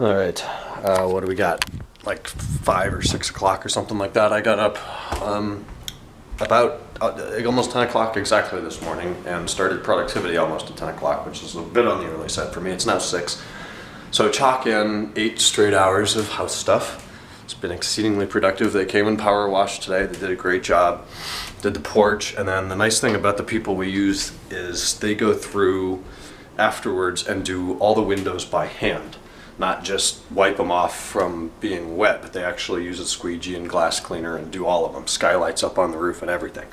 All right, what do we got? Like 5 or 6 o'clock or something like that. I got up about almost 10 o'clock exactly this morning and started productivity almost at 10 o'clock, which is a bit on the early side for me. It's now 6. So chalk in 8 straight hours of house stuff. It's been exceedingly productive. They came and power washed today. They did a great job. Did the porch, and then the nice thing about the people we use is they go through afterwards and do all the windows by hand. Not just wipe them off from being wet, but they actually use a squeegee and glass cleaner and do all of them. Skylights up on the roof and everything.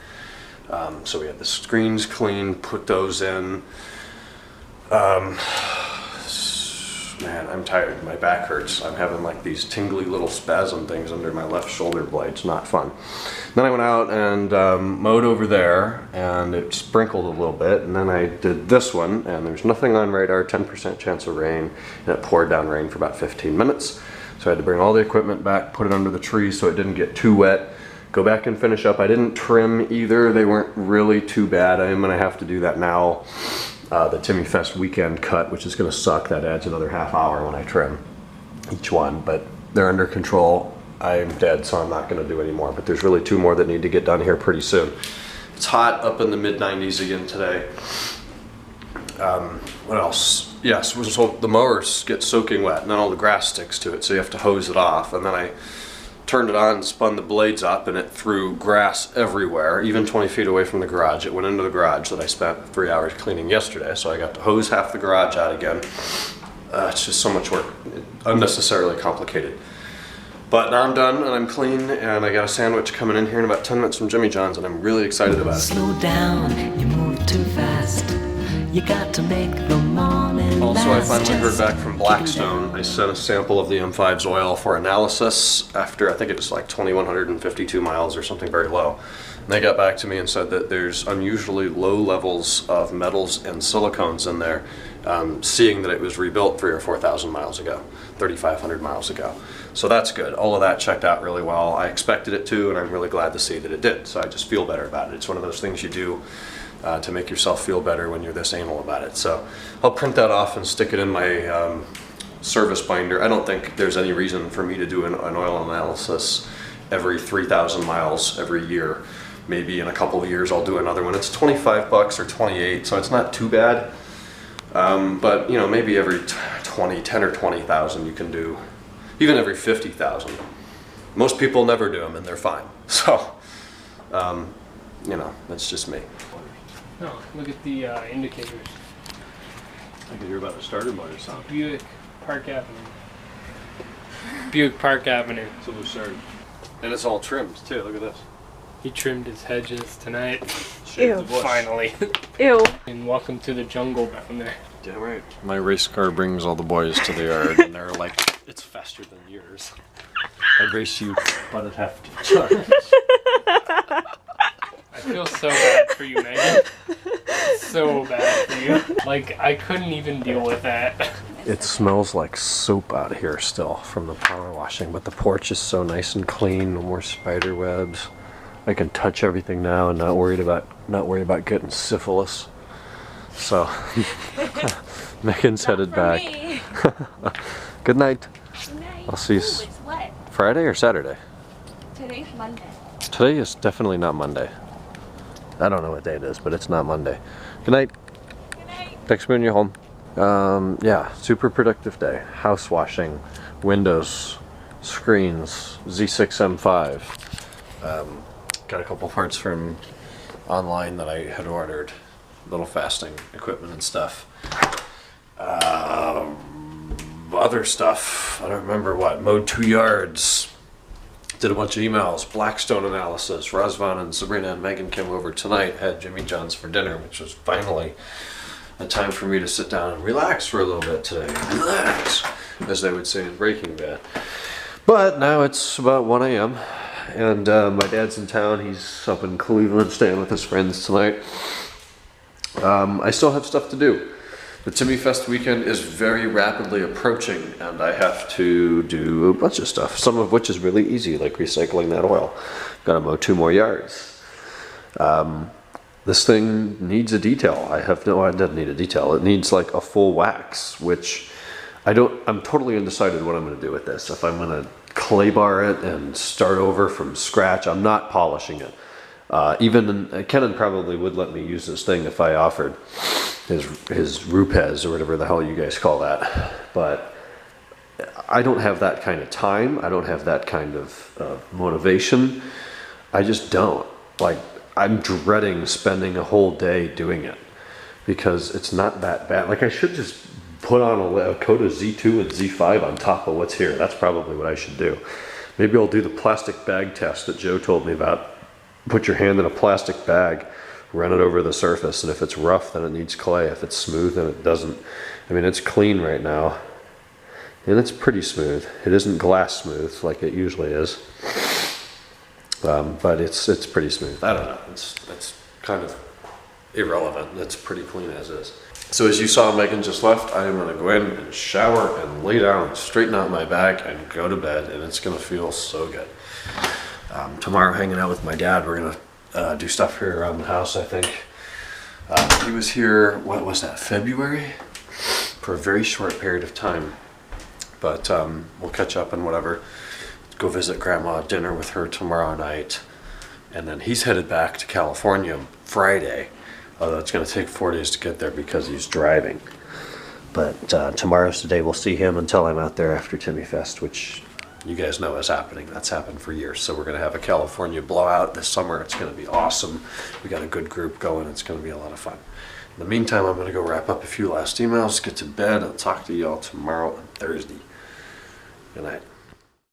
So we had the screens cleaned, put those in. Man, I'm tired. My back hurts. I'm having like these tingly little spasm things under my left shoulder blade. It's not fun. Then I went out and mowed over there, and it sprinkled a little bit. And then I did this one, and there's nothing on radar, 10% chance of rain, and it poured down rain for about 15 minutes. So I had to bring all the equipment back, put it under the tree so it didn't get too wet, go back and finish up. I didn't trim either. They weren't really too bad. I am going to have to do that now. The Timmy Fest weekend cut, which is going to suck. That adds another half hour when I trim each one, but they're under control. I'm dead, so I'm not going to do any more, but there's really 2 more that need to get done here pretty soon. It's hot, up in the mid-90s again today. What else? Yes, so the mowers get soaking wet, and then all the grass sticks to it, so you have to hose it off. And then I turned it on and spun the blades up, and it threw grass everywhere, even 20 feet away from the garage. It went into the garage that I spent 3 hours cleaning yesterday, so I got to hose half the garage out again. It's just so much work, unnecessarily complicated. But now I'm done and I'm clean, and I got a sandwich coming in here in about 10 minutes from Jimmy John's, and I'm really excited about it. Slow down, you move too fast. You got to make the morning Also, I last. finally heard back from Blackstone. I sent a sample of the M5's oil for analysis after, I think it was like 2,152 miles or something very low. And they got back to me and said that there's unusually low levels of metals and silicones in there, seeing that it was rebuilt 3,000 or 4,000 miles ago, 3,500 miles ago. So that's good. All of that checked out really well. I expected it to, and I'm really glad to see that it did. So I just feel better about it. It's one of those things you do to make yourself feel better when you're this anal about it. So I'll print that off and stick it in my service binder. I don't think there's any reason for me to do an oil analysis every 3,000 miles every year. Maybe in a couple of years I'll do another one. It's $25 or 28, so it's not too bad. But you know, maybe every 10 or 20,000 you can do, even every 50,000. Most people never do them and they're fine. So, you know, that's just me. No, look at the indicators. I could hear about the starter motor sound. Buick Park Avenue. Buick Park Avenue. So we started. And it's all trimmed too, look at this. He trimmed his hedges tonight. Shaved the bush. Finally. Ew. And welcome to the jungle down there. Damn right. My race car brings all the boys to the yard, and they're like, it's faster than yours. I race you, but it have to charge. I feel so bad for you, Megan. So bad for you. Like, I couldn't even deal with that. It smells like soap out here still from the power washing, but the porch is so nice and clean, no more spider webs. I can touch everything now and not worry about getting syphilis. So Megan's headed back. Good night. Good night. I'll see you. Ooh, it's what? Friday or Saturday? Today's Monday. Today is definitely not Monday. I don't know what day it is, but it's not Monday. Good night. Good night. Text me when you're home. Yeah, super productive day. House washing, windows, screens, Z6M5. Got a couple parts from online that I had ordered. Little fasting equipment and stuff. Other stuff, I don't remember what. Mowed 2 yards. Did a bunch of emails. Blackstone analysis. Razvan and Sabrina and Megan came over tonight. Had Jimmy John's for dinner, which was finally a time for me to sit down and relax for a little bit today. Relax, as they would say in Breaking Bad. But now it's about 1 a.m. and my dad's in town. He's up in Cleveland staying with his friends tonight. I still have stuff to do. The Timmy Fest weekend is very rapidly approaching, and I have to do a bunch of stuff, some of which is really easy, like recycling that oil. Gotta mow 2 more yards. This thing needs a detail. It doesn't need a detail. It needs like a full wax, which I'm totally undecided what I'm going to do with this. If I'm going to clay bar it and start over from scratch. I'm not polishing it. Kenan probably would let me use this thing if I offered his Rupes or whatever the hell you guys call that. But I don't have that kind of time. I don't have that kind of motivation. I just don't. Like, I'm dreading spending a whole day doing it because it's not that bad. Like, I should just put on a coat of Z2 and Z5 on top of what's here. That's probably what I should do. Maybe I'll do the plastic bag test that Joe told me about. Put your hand in a plastic bag, run it over the surface, and if it's rough, then it needs clay. If it's smooth, then it doesn't. I mean, it's clean right now, and it's pretty smooth. It isn't glass smooth like it usually is, but it's pretty smooth. I don't know. It's kind of irrelevant. It's pretty clean as is. So as you saw, Megan just left. I am going to go in and shower and lay down and straighten out my back and go to bed, and it's going to feel so good. Tomorrow, hanging out with my dad, we're going to do stuff here around the house, I think. He was here, what was that, February? For a very short period of time. But we'll catch up and whatever. Go visit Grandma, dinner with her tomorrow night. And then he's headed back to California Friday. Although it's going to take 4 days to get there because he's driving. But tomorrow's the day we'll see him until I'm out there after Timmy Fest, which you guys know is happening. That's happened for years. So we're going to have a California blowout this summer. It's going to be awesome. We got a good group going. It's going to be a lot of fun. In the meantime, I'm going to go wrap up a few last emails, get to bed. I'll talk to y'all tomorrow and Thursday. Good night.